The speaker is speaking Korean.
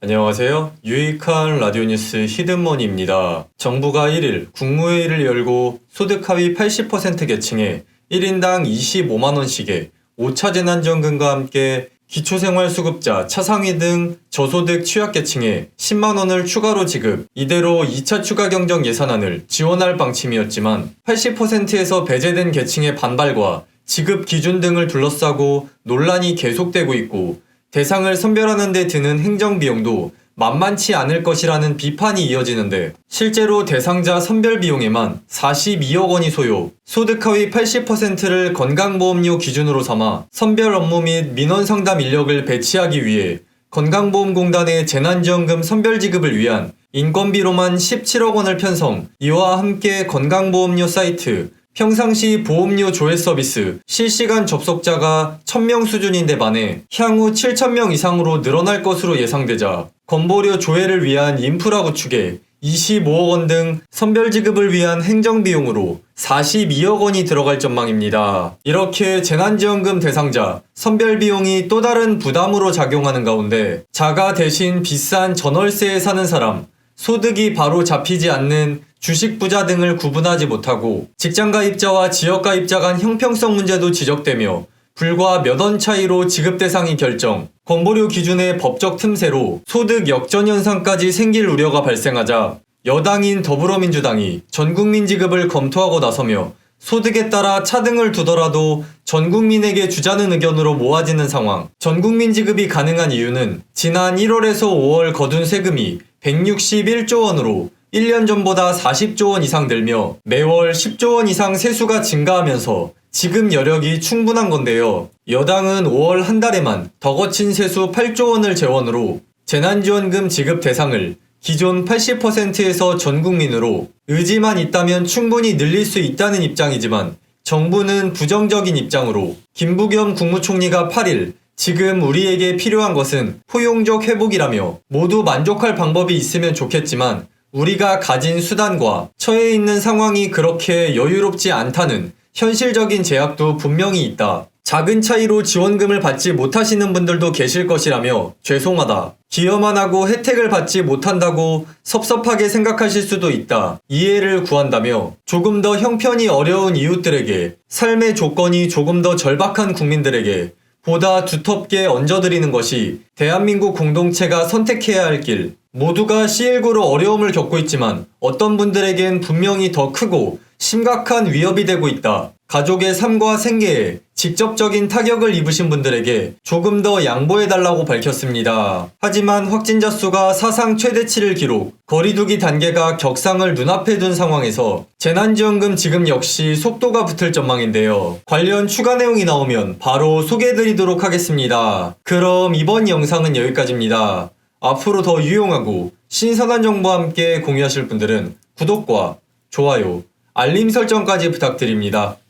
안녕하세요. 유익한 라디오 뉴스 히든머니입니다. 정부가 1일 국무회의를 열고 소득 하위 80% 계층에 1인당 25만원씩의 5차 재난지원금과 함께 기초생활수급자, 차상위 등 저소득 취약계층에 10만원을 추가로 지급, 이대로 2차 추가 경정 예산안을 지원할 방침이었지만 80%에서 배제된 계층의 반발과 지급 기준 등을 둘러싸고 논란이 계속되고 있고 대상을 선별하는 데 드는 행정비용도 만만치 않을 것이라는 비판이 이어지는데 실제로 대상자 선별비용에만 42억 원이 소요, 소득 하위 80%를 건강보험료 기준으로 삼아 선별 업무 및 민원상담 인력을 배치하기 위해 건강보험공단의 재난지원금 선별지급을 위한 인건비로만 17억 원을 편성, 이와 함께 건강보험료 사이트, 평상시 보험료 조회 서비스, 실시간 접속자가 1000명 수준인데 반해 향후 7000명 이상으로 늘어날 것으로 예상되자 건보료 조회를 위한 인프라 구축에 25억 원 등 선별 지급을 위한 행정비용으로 42억 원이 들어갈 전망입니다. 이렇게 재난지원금 대상자 선별 비용이 또 다른 부담으로 작용하는 가운데 자가 대신 비싼 전월세에 사는 사람, 소득이 바로 잡히지 않는 주식 부자 등을 구분하지 못하고 직장가입자와 지역가입자 간 형평성 문제도 지적되며 불과 몇 원 차이로 지급 대상이 결정, 건보료 기준의 법적 틈새로 소득 역전 현상까지 생길 우려가 발생하자 여당인 더불어민주당이 전국민 지급을 검토하고 나서며 소득에 따라 차등을 두더라도 전국민에게 주자는 의견으로 모아지는 상황. 전국민 지급이 가능한 이유는 지난 1월에서 5월 거둔 세금이 161조 원으로 1년 전보다 40조 원 이상 늘며 매월 10조 원 이상 세수가 증가하면서 지급 여력이 충분한 건데요. 여당은 5월 한 달에만 더 거친 세수 8조 원을 재원으로 재난지원금 지급 대상을 기존 80%에서 전 국민으로 의지만 있다면 충분히 늘릴 수 있다는 입장이지만 정부는 부정적인 입장으로 김부겸 국무총리가 8일 지금 우리에게 필요한 것은 포용적 회복이라며 모두 만족할 방법이 있으면 좋겠지만 우리가 가진 수단과 처해 있는 상황이 그렇게 여유롭지 않다는 현실적인 제약도 분명히 있다. 작은 차이로 지원금을 받지 못하시는 분들도 계실 것이라며 죄송하다. 기여만 하고 혜택을 받지 못한다고 섭섭하게 생각하실 수도 있다. 이해를 구한다며 조금 더 형편이 어려운 이웃들에게, 삶의 조건이 조금 더 절박한 국민들에게 보다 두텁게 얹어드리는 것이 대한민국 공동체가 선택해야 할 길. 모두가 C19로 어려움을 겪고 있지만 어떤 분들에겐 분명히 더 크고 심각한 위협이 되고 있다. 가족의 삶과 생계에 직접적인 타격을 입으신 분들에게 조금 더 양보해달라고 밝혔습니다. 하지만 확진자 수가 사상 최대치를 기록, 거리두기 단계가 격상을 눈앞에 둔 상황에서 재난지원금 지급 역시 속도가 붙을 전망인데요. 관련 추가 내용이 나오면 바로 소개해드리도록 하겠습니다. 그럼 이번 영상은 여기까지입니다. 앞으로 더 유용하고 신선한 정보와 함께 공유하실 분들은 구독과 좋아요, 알림 설정까지 부탁드립니다.